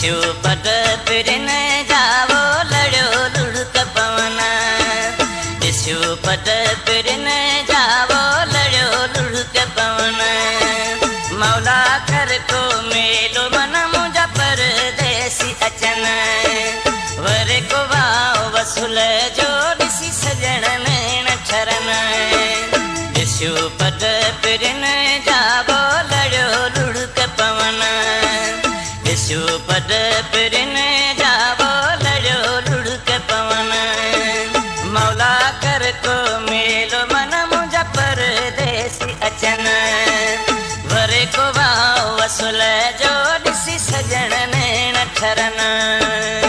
ॾिसियो पट पिरन जावो लड़ियो लुड़क पवन ॾिसियो पट पिरन जावो लड़ियो लुड़क पवन मौला कर को मेलो मन मुंहिंजा परदेसी अचन वर को वाओ वसूल जो ॾिसी सजण नैण ठरन ॾिसियो पट पिरन जावो लड़ियो लुड़क पवन ॾिसियो पट पिरन जावो लड़ियो लुड़क पवन मौला कर को मेलो मन मुंहिंजा परदेसी अचन वरे को वाओ वसूल जो ॾिसी सजण नैण ठरन।